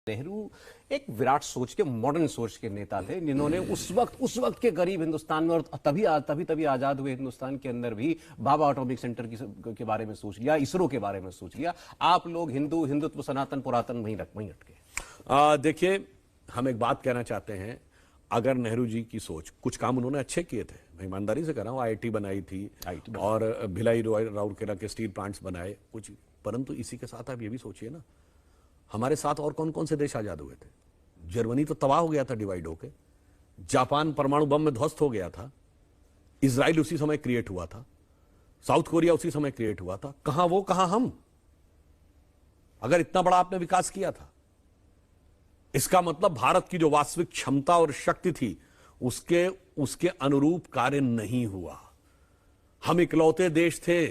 नेहरू एक विराट सोच के, मॉडर्न सोच के नेता थे, जिन्होंने उस वक्त के गरीब हिंदुस्तान में और तभी आजाद हुए हिंदुस्तान के अंदर भी भाभा एटॉमिक सेंटर के बारे में सोच लिया, इसरो के बारे में सोच लिया। आप लोग हिंदुत्व, सनातन, पुरातन वहीं अटके। देखिए, हम एक बात कहना चाहते हैं। अगर नेहरू जी की सोच, कुछ काम उन्होंने अच्छे किए थे, मैं ईमानदारी से कह रहा हूँ, आईआईटी बनाई थी और भिलाई राउरकेला के स्टील प्लांट्स बनाए कुछ, परंतु इसी के साथ आप ये भी सोचिए ना, हमारे साथ और कौन कौन से देश आजाद हुए थे। जर्मनी तो तबाह हो गया था डिवाइड होके, जापान परमाणु बम में ध्वस्त हो गया था, इजराइल उसी समय क्रिएट हुआ था, साउथ कोरिया उसी समय क्रिएट हुआ था। कहां वो, कहां हम? अगर इतना बड़ा आपने विकास किया था, इसका मतलब भारत की जो वास्तविक क्षमता और शक्ति थी उसके अनुरूप कार्य नहीं हुआ। हम इकलौते देश थे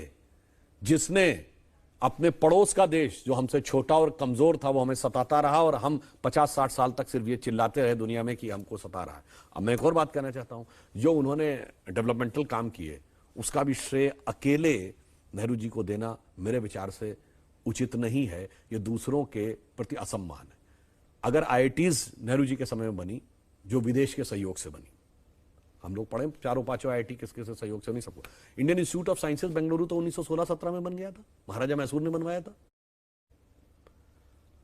जिसने अपने पड़ोस का देश, जो हमसे छोटा और कमजोर था, वो हमें सताता रहा और हम 50-60 साल तक सिर्फ ये चिल्लाते रहे दुनिया में कि हमको सता रहा है। अब मैं एक और बात कहना चाहता हूं, जो उन्होंने डेवलपमेंटल काम किए उसका भी श्रेय अकेले नेहरू जी को देना मेरे विचार से उचित नहीं है। ये दूसरों के प्रति असम्मान है। अगर आईआईटीज नेहरू जी के समय में बनी, जो विदेश के सहयोग से बनी, हम लोग पढ़े चारों पांचों आईआईटी किसके से सहयोग से नहीं, सबको। Indian institute of sciences Bengaluru तो 1916-17 में बन गया था, महाराजा मैसूर ने बनवाया था।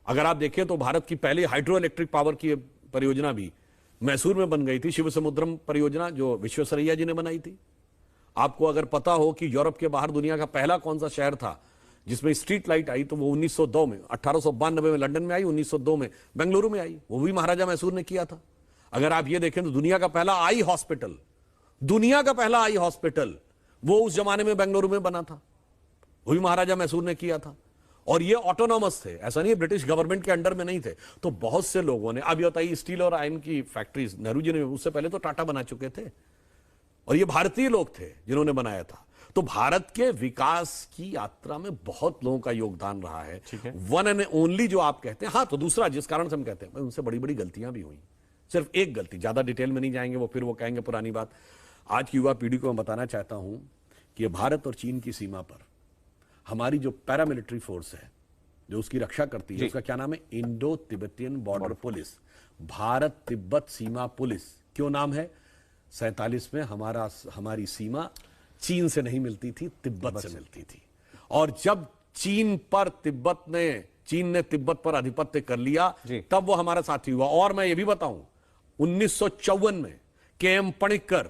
अगर आप देखें तो भारत की पहली हाइड्रो इलेक्ट्रिक पावर की परियोजना भी मैसूर में बन गई थी, शिव समुद्रम परियोजना, जो विश्वेश्वरैया जी ने बनाई थी। आपको अगर पता हो कि यूरोप के बाहर दुनिया का पहला कौन सा शहर था जिसमें स्ट्रीट लाइट आई, तो वो 1902 में, 1892 में लंदन में आई, 1902 में बेंगलुरु में आई, वो भी महाराजा मैसूर ने किया था। अगर आप ये देखें तो दुनिया का पहला आई हॉस्पिटल, वो उस जमाने में बेंगलुरु में बना था, वो भी महाराजा मैसूर ने किया था। और ये ऑटोनॉमस थे, ऐसा नहीं ब्रिटिश गवर्नमेंट के अंडर में नहीं थे। तो बहुत से लोगों ने, अब ये बताइए, स्टील और आयरन की फैक्ट्रीज नेहरू जी ने, उससे पहले तो टाटा बना चुके थे, और ये भारतीय लोग थे जिन्होंने बनाया था। तो भारत के विकास की यात्रा में बहुत लोगों का योगदान रहा है। वन एंड ओनली जो आप कहते हैं, हाँ, तो दूसरा जिस कारण से हम कहते हैं, उनसे बड़ी बड़ी गलतियां भी हुई। सिर्फ एक गलती, ज्यादा डिटेल में नहीं जाएंगे, वो फिर वो कहेंगे पुरानी बात। आज की युवा पीढ़ी को मैं बताना चाहता हूं कि भारत और चीन की सीमा पर हमारी जो पैरामिलिट्री फोर्स है, जो उसकी रक्षा करती है, उसका क्या नाम है? Indo Tibetan border police, Bharat Tibet सीमा पुलिस। क्यों नाम है? 47 में हमारी सीमा चीन से नहीं मिलती थी, तिब्बत से मिलती थी। और जब चीन ने तिब्बत पर आधिपत्य कर लिया, तब वो हमारा साथी हुआ। और मैं ये भी बताऊं, 1954 में के.एम. पणिक्कर,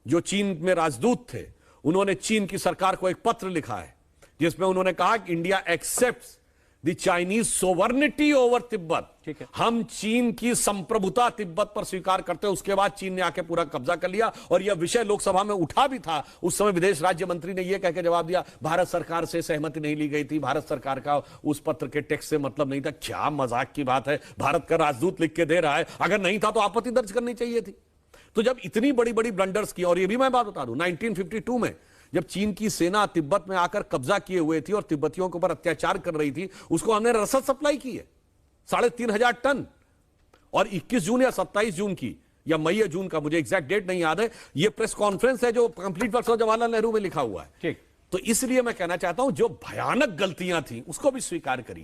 जो चीन में राजदूत थे, उन्होंने चीन की सरकार को एक पत्र लिखा है जिसमें उन्होंने कहा कि India accepts the Chinese sovereignty over Tibet. हम चीन की संप्रभुता तिब्बत पर स्वीकार करते हैं। उसके बाद चीन ने आके पूरा कब्जा कर लिया, और यह विषय लोकसभा में उठा भी था। उस समय विदेश राज्य मंत्री ने यह कहकर जवाब दिया, भारत सरकार से सहमति नहीं ली गई थी, भारत सरकार का उस पत्र के टेक्स्ट से मतलब नहीं था। क्या मजाक की बात है, भारत का राजदूत लिख के दे रहा है, अगर नहीं था तो आपत्ति दर्ज करनी चाहिए थी। तो जब इतनी बड़ी बड़ी ब्लंडर्स की, और यह भी मैं बात बता दूं, 1952 में जब चीन की सेना तिब्बत में आकर कब्जा किए हुए थी और तिब्बतियों के ऊपर अत्याचार कर रही थी, उसको हमने रसद सप्लाई की है 3,500 टन। और 21 जून या 27 जून की, या मई या जून का, मुझे एग्जैक्ट डेट नहीं याद है, यह प्रेस कॉन्फ्रेंस है जो complete works of Jawaharlal Nehru में लिखा हुआ है। तो इसलिए मैं कहना चाहता हूं, जो भयानक गलतियां थी उसको भी स्वीकार करिए।